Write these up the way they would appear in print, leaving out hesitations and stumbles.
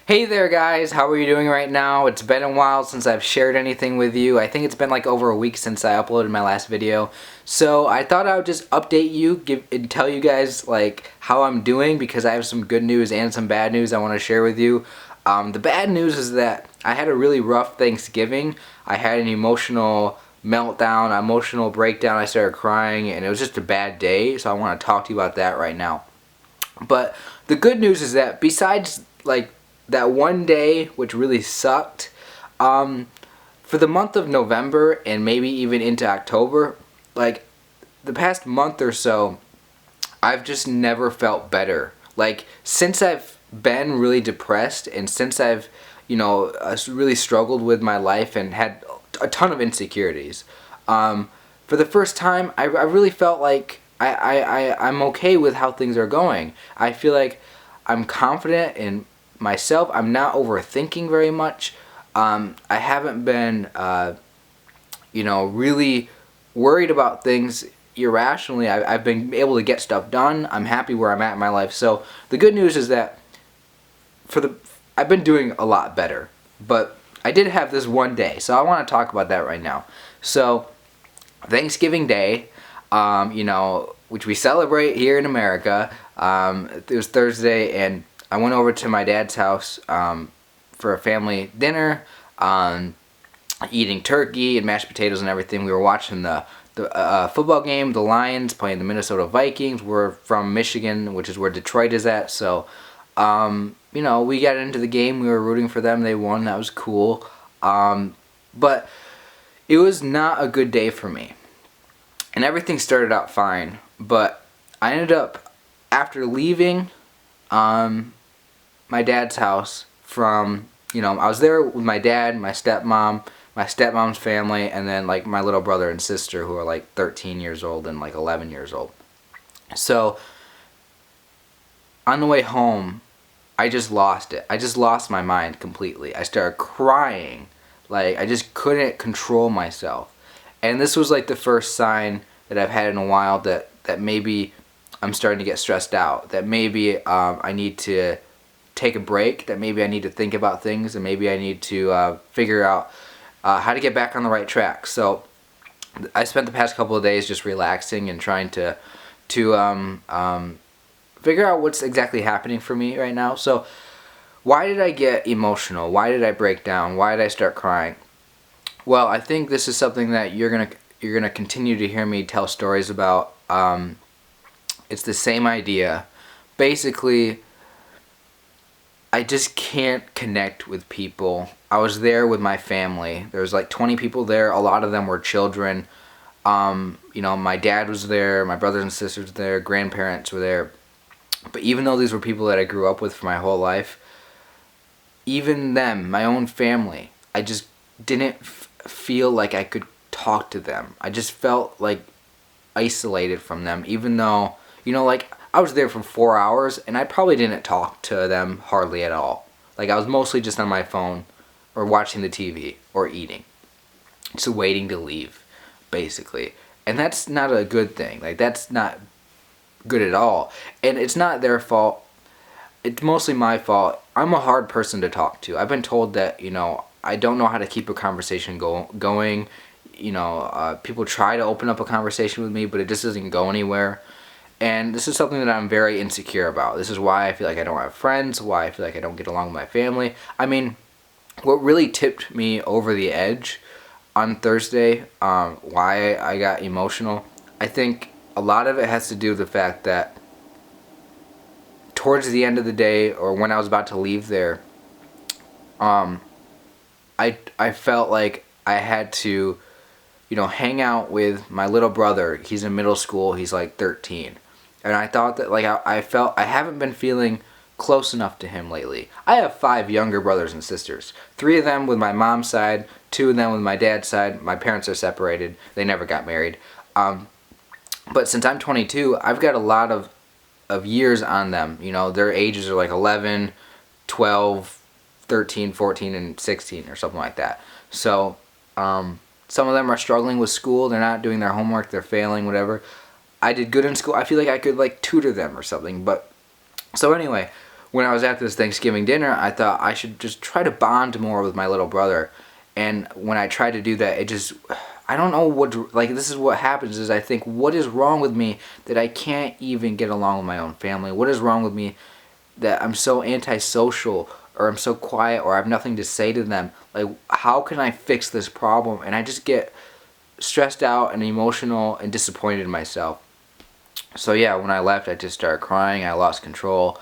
Hey there guys, how are you doing right now? It's been a while since I've shared anything with you. I think it's been like over a week since I uploaded my last video. So I thought I would just update you and tell you guys like how I'm doing because I have some good news and some bad news I want to share with you. The bad news is that I had a really rough Thanksgiving. I had an emotional meltdown, emotional breakdown. I started crying and it was just a bad day. So I want to talk to you about that right now. But the good news is that besides like that one day which really sucked, for the month of November and maybe even into October, like the past month or so, I've just never felt better. Like since I've been really depressed and since I've, really struggled with my life and had a ton of insecurities, for the first time, I really felt like I'm okay with how things are going. I feel like I'm confident in myself. I'm not overthinking very much. I haven't been, really worried about things irrationally. I've been able to get stuff done. I'm happy where I'm at in my life. So the good news is that I've been doing a lot better. But I did have this one day, so I want to talk about that right now. So Thanksgiving Day, which we celebrate here in America. It was Thursday, and I went over to my dad's house for a family dinner, eating turkey and mashed potatoes and everything. We were watching the football game, the Lions playing the Minnesota Vikings. We're from Michigan, which is where Detroit is at, so we got into the game. We were rooting for them. They won. That was cool. But it was not a good day for me. And everything started out fine. But I ended up, after leaving my dad's house from, I was there with my dad, my stepmom's family, and then like my little brother and sister who are like 13 years old and like 11 years old. So on the way home, I just lost it. I just lost my mind completely. I started crying. Like, I just couldn't control myself. And this was like the first sign that I've had in a while that maybe I'm starting to get stressed out. That maybe I need to take a break. That maybe I need to think about things. And maybe I need to figure out how to get back on the right track. So I spent the past couple of days just relaxing and trying to figure out what's exactly happening for me right now. So why did I get emotional? Why did I break down? Why did I start crying? Well, I think this is something that you're gonna continue to hear me tell stories about. It's the same idea. Basically, I just can't connect with people. I was there with my family. There was like 20 people there. A lot of them were children. My dad was there. My brothers and sisters were there. Grandparents were there. But even though these were people that I grew up with for my whole life, even them, my own family, I just didn't feel like I could talk to them. I just felt like isolated from them, even though, I was there for 4 hours and I probably didn't talk to them hardly at all. Like, I was mostly just on my phone or watching the TV or eating. Just waiting to leave, basically. And that's not a good thing. Like, that's not good at all. And it's not their fault. It's mostly my fault. I'm a hard person to talk to. I've been told that, I don't know how to keep a conversation going. People try to open up a conversation with me, but it just doesn't go anywhere. And this is something that I'm very insecure about. This is why I feel like I don't have friends, why I feel like I don't get along with my family. I mean, what really tipped me over the edge on Thursday, why I got emotional, I think a lot of it has to do with the fact that towards the end of the day, or when I was about to leave there, I felt like I had to, hang out with my little brother. He's in middle school. He's like 13. And I thought that, like, I haven't been feeling close enough to him lately. I have 5 younger brothers and sisters. 3 of them with my mom's side, 2 of them with my dad's side. My parents are separated. They never got married. But since I'm 22, I've got a lot of years on them. Their ages are like 11, 12, 13, 14, and 16 or something like that. So some of them are struggling with school. They're not doing their homework. They're failing, whatever. I did good in school. I feel like I could like tutor them or something. But so anyway, when I was at this Thanksgiving dinner, I thought I should just try to bond more with my little brother. And when I tried to do that, it just, I don't know what, like, this is what happens is I think, what is wrong with me that I can't even get along with my own family? What is wrong with me that I'm so antisocial, or I'm so quiet, or I have nothing to say to them? Like, how can I fix this problem? And I just get stressed out and emotional and disappointed in myself. So yeah, when I left, I just started crying. I lost control.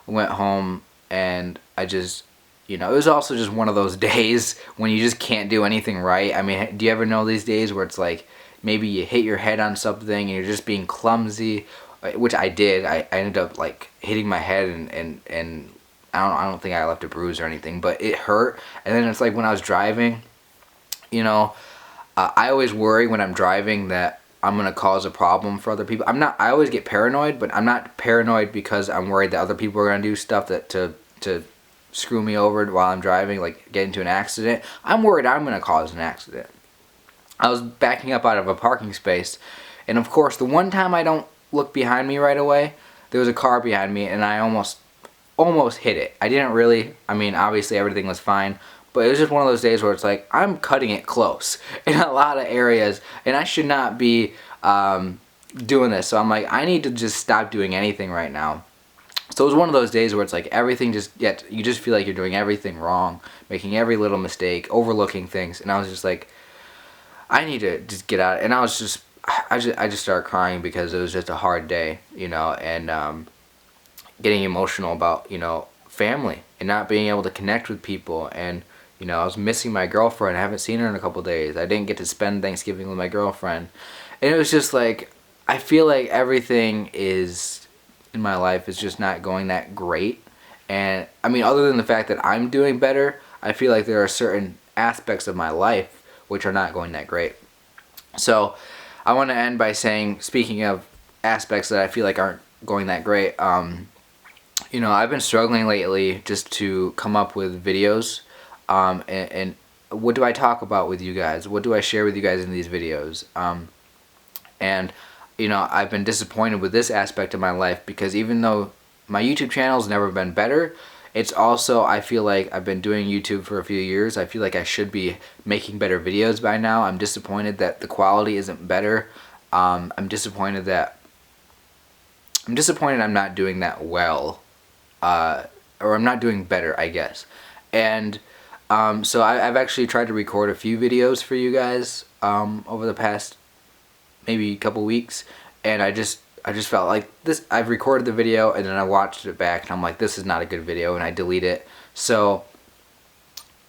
I went home, and I just, it was also just one of those days when you just can't do anything right. I mean, do you ever know these days where it's like maybe you hit your head on something and you're just being clumsy, which I did. I ended up like hitting my head, and I don't think I left a bruise or anything, but it hurt. And then it's like when I was driving, I always worry when I'm driving that I'm gonna cause a problem for other people. I always get paranoid, but I'm not paranoid because I'm worried that other people are gonna do stuff that to screw me over while I'm driving, like get into an accident. I'm worried I'm gonna cause an accident. I was backing up out of a parking space, and of course, the one time I don't look behind me right away, there was a car behind me, and I almost hit it. I didn't really. I mean, obviously everything was fine, but it was just one of those days where it's like, I'm cutting it close in a lot of areas, and I should not be doing this. So I'm like, I need to just stop doing anything right now. So it was one of those days where it's like everything you just feel like you're doing everything wrong, making every little mistake, overlooking things. And I was just like, I need to just get out. And I just started crying because it was just a hard day, and getting emotional about, family and not being able to connect with people. And I was missing my girlfriend. I haven't seen her in a couple days. I didn't get to spend Thanksgiving with my girlfriend. And it was just like, I feel like everything is in my life is just not going that great. And I mean, other than the fact that I'm doing better, I feel like there are certain aspects of my life which are not going that great. So I want to end by saying, speaking of aspects that I feel like aren't going that great, I've been struggling lately just to come up with videos. And what do I talk about with you guys? What do I share with you guys in these videos? And I've been disappointed with this aspect of my life because even though my YouTube channel's never been better, it's also, I feel like I've been doing YouTube for a few years. I feel like I should be making better videos by now. I'm disappointed that the quality isn't better. I'm disappointed I'm not doing that well, or I'm not doing better, I guess. And so I've actually tried to record a few videos for you guys over the past maybe couple weeks, and I just felt like this. I've recorded the video and then I watched it back and I'm like, this is not a good video, and I delete it. So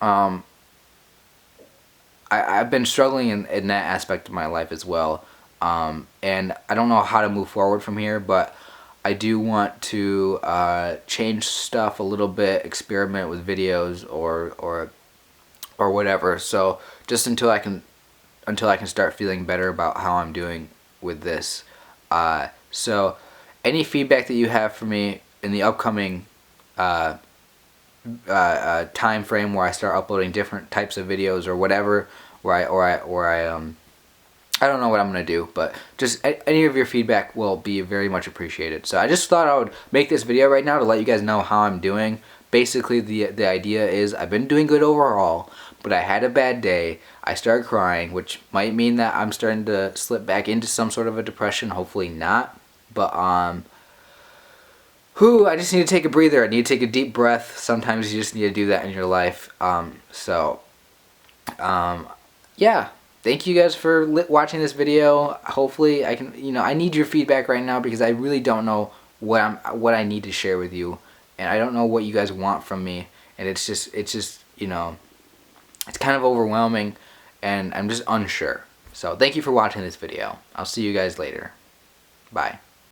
I've been struggling in that aspect of my life as well, and I don't know how to move forward from here, but I do want to change stuff a little bit, experiment with videos or whatever. So just until I can start feeling better about how I'm doing with this. So any feedback that you have for me in the upcoming time frame where I start uploading different types of videos or whatever, I don't know what I'm going to do, but just any of your feedback will be very much appreciated. So I just thought I would make this video right now to let you guys know how I'm doing. Basically, the idea is I've been doing good overall, but I had a bad day. I started crying, which might mean that I'm starting to slip back into some sort of a depression. Hopefully not. But I just need to take a breather. I need to take a deep breath. Sometimes you just need to do that in your life. Yeah. Thank you guys for watching this video. Hopefully I can, I need your feedback right now because I really don't know what I need to share with you, and I don't know what you guys want from me, and it's just it's kind of overwhelming, and I'm just unsure. So thank you for watching this video. I'll see you guys later. Bye.